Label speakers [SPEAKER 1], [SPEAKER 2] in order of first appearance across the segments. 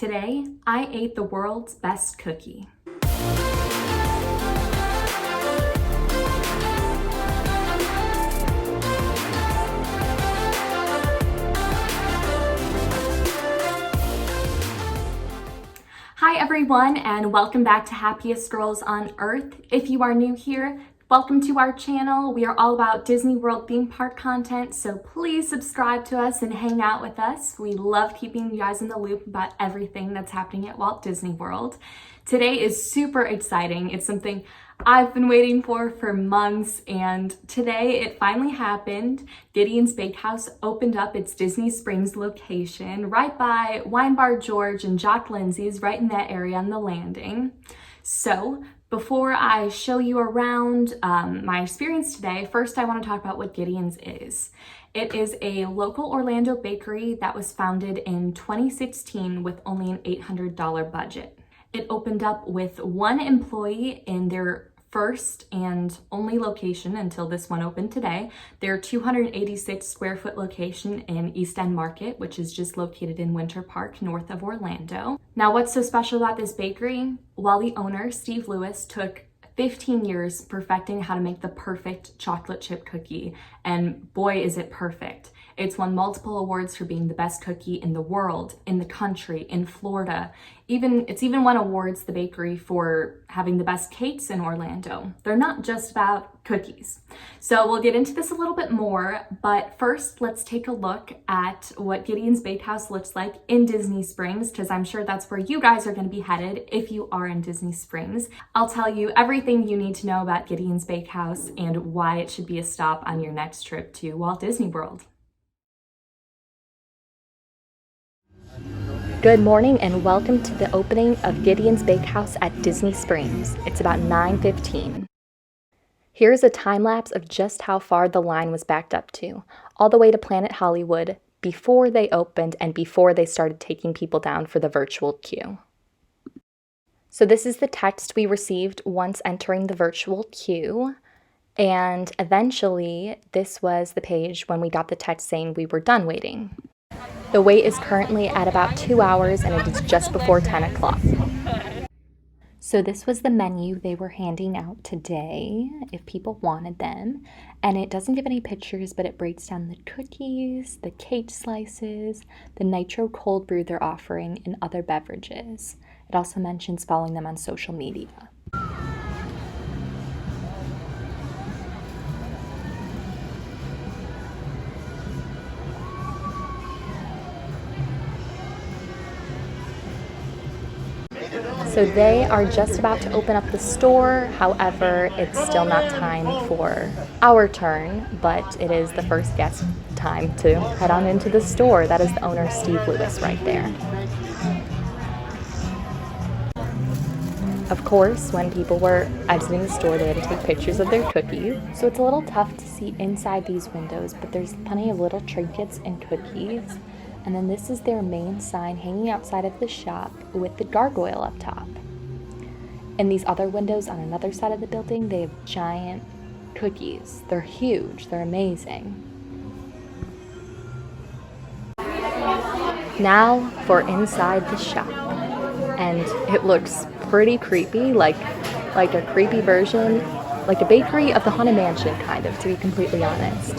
[SPEAKER 1] Today, I ate the world's best cookie. Hi everyone, and welcome back to Happiest Girls on Earth. If you are new here, welcome to our channel. We are all about Disney World theme park content, so please subscribe to us and hang out with us. We love keeping you guys in the loop about everything that's happening at Walt Disney World. Today is super exciting. It's something I've been waiting for months, and today it finally happened. Gideon's Bakehouse opened up its Disney Springs location right by Wine Bar George and Jock Lindsay's, right in that area on the landing. So before I show you around my experience today, first I want to talk about what Gideon's is. It is a local Orlando bakery that was founded in 2016 with only an $800 budget. It opened up with one employee in their first and only location until this one opened today. Their 286 square foot location in East End Market, which is just located in Winter Park, north of Orlando. Now, what's so special about this bakery? Well, the owner, Steve Lewis, took 15 years perfecting how to make the perfect chocolate chip cookie, and boy, is it perfect. It's won multiple awards for being the best cookie in the world, in the country, in Florida. It's even won awards, the bakery, for having the best cakes in Orlando. They're not just about cookies. So we'll get into this a little bit more, but first let's take a look at what Gideon's Bakehouse looks like in Disney Springs, because I'm sure that's where you guys are going to be headed if you are in Disney Springs. I'll tell you everything you need to know about Gideon's Bakehouse and why it should be a stop on your next trip to Walt Disney World. Good morning and welcome to the opening of Gideon's Bakehouse at Disney Springs. It's about 9:15. Here's a time lapse of just how far the line was backed up to, all the way to Planet Hollywood, before they opened and before they started taking people down for the virtual queue. So this is the text we received once entering the virtual queue, and eventually this was the page when we got the text saying we were done waiting. The wait is currently at about 2 hours and it is just before 10 o'clock. So this was the menu they were handing out today if people wanted them. And it doesn't give any pictures, but it breaks down the cookies, the cake slices, the nitro cold brew they're offering, and other beverages. It also mentions following them on social media. So they are just about to open up the store. However, it's still not time for our turn, but it is the first guest time to head on into the store. That is the owner, Steve Lewis, right there. Of course, when people were exiting the store, they had to take pictures of their cookies. So it's a little tough to see inside these windows, but there's plenty of little trinkets and cookies. And then this is their main sign hanging outside of the shop with the gargoyle up top. And these other windows on another side of the building, they have giant cookies. They're huge, they're amazing. Now for inside the shop. And it looks pretty creepy, like a creepy version, like a bakery of the Haunted Mansion, kind of, to be completely honest.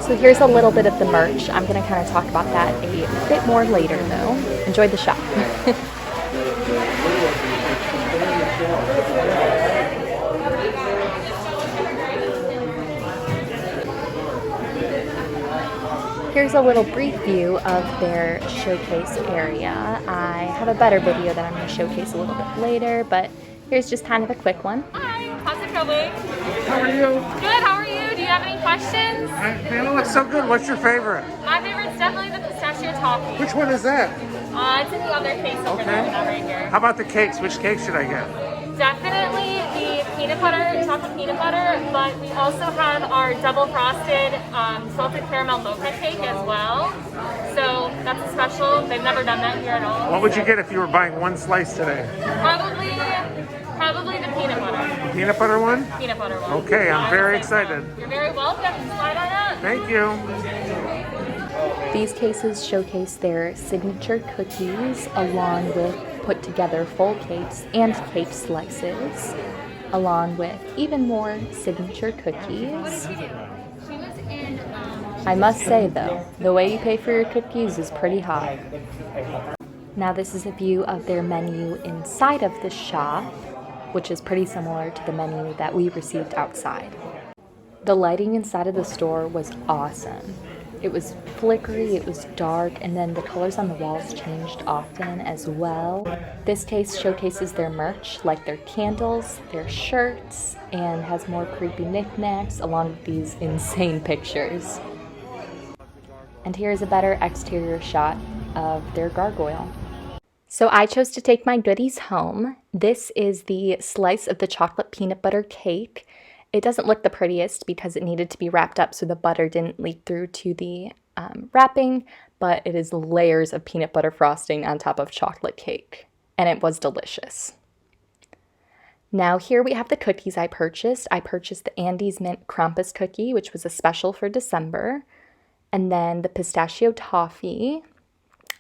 [SPEAKER 1] So here's a little bit of the merch. I'm going to kind of talk about that a bit more later, though. Enjoy the shop. Here's a little brief view of their showcase area. I have a better video that I'm going to showcase a little bit later, but here's just kind of a quick one.
[SPEAKER 2] Hi, how's it going?
[SPEAKER 3] How are you?
[SPEAKER 2] Good, how are you? Do you have any questions?
[SPEAKER 3] They all look so good. What's your favorite?
[SPEAKER 2] My favorite's definitely the pistachio toffee.
[SPEAKER 3] Which one is that?
[SPEAKER 2] It's in the other case over there, not right here.
[SPEAKER 3] How about the cakes? Which cake should I get?
[SPEAKER 2] Definitely the chocolate peanut butter, but we also have our double frosted salted caramel mocha cake as well. So that's a special. They've never done that here at all.
[SPEAKER 3] What would you get if you were buying one slice today?
[SPEAKER 2] Probably the peanut butter.
[SPEAKER 3] Peanut butter one?
[SPEAKER 2] Peanut butter one.
[SPEAKER 3] Okay, I'm very excited.
[SPEAKER 2] You're very welcome. Slide on up.
[SPEAKER 3] Thank you.
[SPEAKER 1] These cases showcase their signature cookies along with put together full cakes and cake slices, along with even more signature cookies. I must say though, the way you pay for your cookies is pretty high. Now this is a view of their menu inside of the shop, which is pretty similar to the menu that we received outside. The lighting inside of the store was awesome. It was flickery, it was dark, and then the colors on the walls changed often as well. This case showcases their merch, like their candles, their shirts, and has more creepy knickknacks along with these insane pictures. And here's a better exterior shot of their gargoyle. So I chose to take my goodies home. This is the slice of the chocolate peanut butter cake. It doesn't look the prettiest because it needed to be wrapped up so the butter didn't leak through to the wrapping, but it is layers of peanut butter frosting on top of chocolate cake, and it was delicious. Now here we have the cookies I purchased. I purchased the Andes Mint Krampus cookie, which was a special for December, and then the pistachio toffee,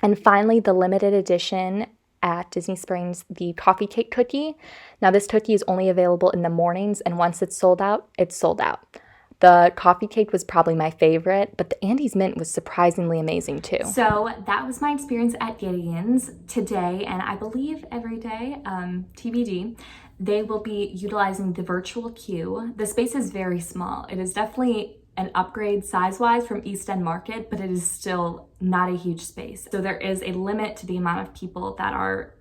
[SPEAKER 1] and finally the limited edition at Disney Springs, the coffee cake cookie. Now this cookie is only available in the mornings, and once it's sold out, it's sold out. The coffee cake was probably my favorite, but the Andes Mint was surprisingly amazing too. So that was my experience at Gideon's today, and I believe every day, TBD, they will be utilizing the virtual queue. The space is very small. It is definitely an upgrade size-wise from East End Market, but it is still not a huge space. So there is a limit to the amount of people that are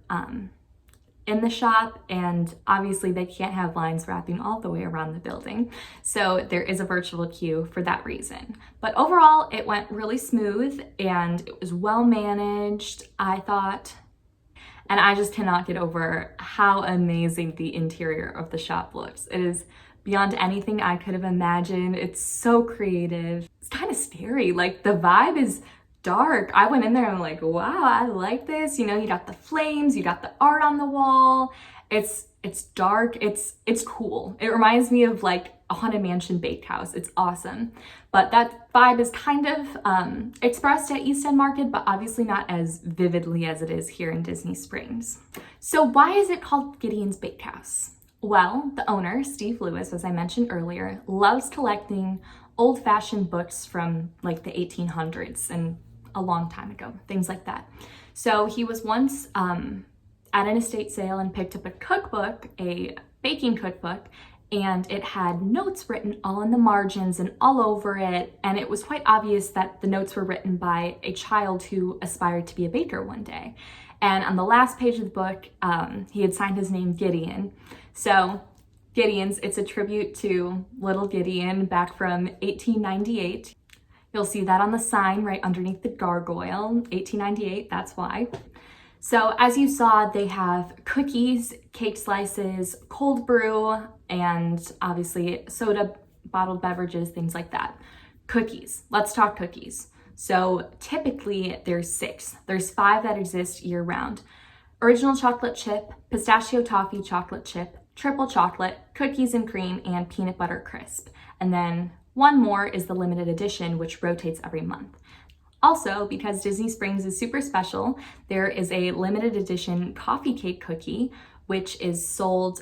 [SPEAKER 1] in the shop, and obviously they can't have lines wrapping all the way around the building. So there is a virtual queue for that reason. But overall, it went really smooth and it was well managed, I thought. And I just cannot get over how amazing the interior of the shop looks. It is beyond anything I could have imagined. It's so creative. It's kind of scary. Like, the vibe is dark. I went in there and I'm like, wow, I like this. You know, you got the flames, you got the art on the wall. It's dark. It's cool. It reminds me of like a Haunted Mansion bakehouse. It's awesome. But that vibe is kind of expressed at East End Market, but obviously not as vividly as it is here in Disney Springs. So why is it called Gideon's Bakehouse? Well, the owner, Steve Lewis, as I mentioned earlier, loves collecting old-fashioned books from like the 1800s and a long time ago, things like that. So he was once at an estate sale and picked up a cookbook, a baking cookbook, and it had notes written all in the margins and all over it. And it was quite obvious that the notes were written by a child who aspired to be a baker one day. And on the last page of the book, he had signed his name Gideon. So Gideon's, it's a tribute to little Gideon back from 1898. You'll see that on the sign right underneath the gargoyle, 1898, that's why. So as you saw, they have cookies, cake slices, cold brew, and obviously soda, bottled beverages, things like that. Cookies, let's talk cookies. So typically there's 6. There's 5 that exist year round. Original chocolate chip, pistachio toffee chocolate chip, triple chocolate, cookies and cream, and peanut butter crisp. And then one more is the limited edition, which rotates every month. Also, because Disney Springs is super special, there is a limited edition coffee cake cookie, which is sold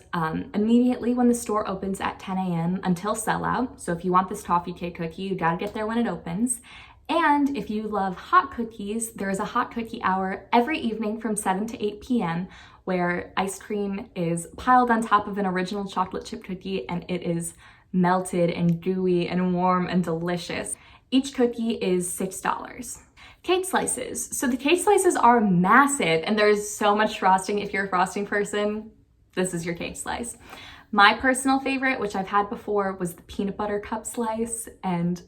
[SPEAKER 1] immediately when the store opens at 10 a.m. until sellout. So if you want this toffee cake cookie, you gotta get there when it opens. And if you love hot cookies, there is a hot cookie hour every evening from 7 to 8 p.m. where ice cream is piled on top of an original chocolate chip cookie and it is melted and gooey and warm and delicious. Each cookie is $6. Cake slices. So the cake slices are massive and there's so much frosting. If you're a frosting person, this is your cake slice. My personal favorite, which I've had before, was the peanut butter cup slice, and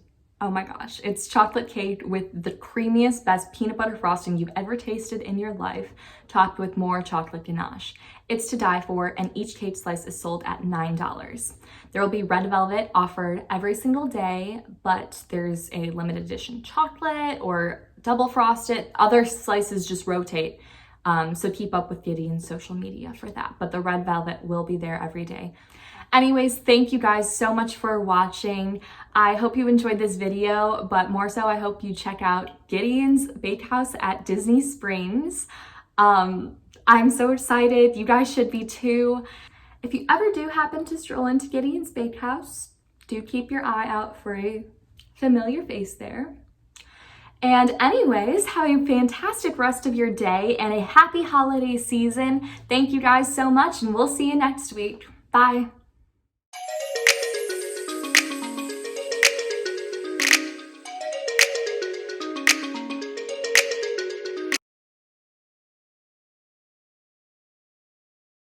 [SPEAKER 1] Oh my gosh, it's chocolate cake with the creamiest, best peanut butter frosting you've ever tasted in your life, topped with more chocolate ganache. It's to die for, and each cake slice is sold at $9. There will be red velvet offered every single day, but there's a limited edition chocolate or double frosted. Other slices just rotate. So keep up with Gideon's social media for that, but the red velvet will be there every day. Anyways, thank you guys so much for watching. I hope you enjoyed this video, but more so I hope you check out Gideon's Bakehouse at Disney Springs. I'm so excited. You guys should be too. If you ever do happen to stroll into Gideon's Bakehouse, do keep your eye out for a familiar face there. And anyways, have a fantastic rest of your day and a happy holiday season. Thank you guys so much, and we'll see you next week. Bye.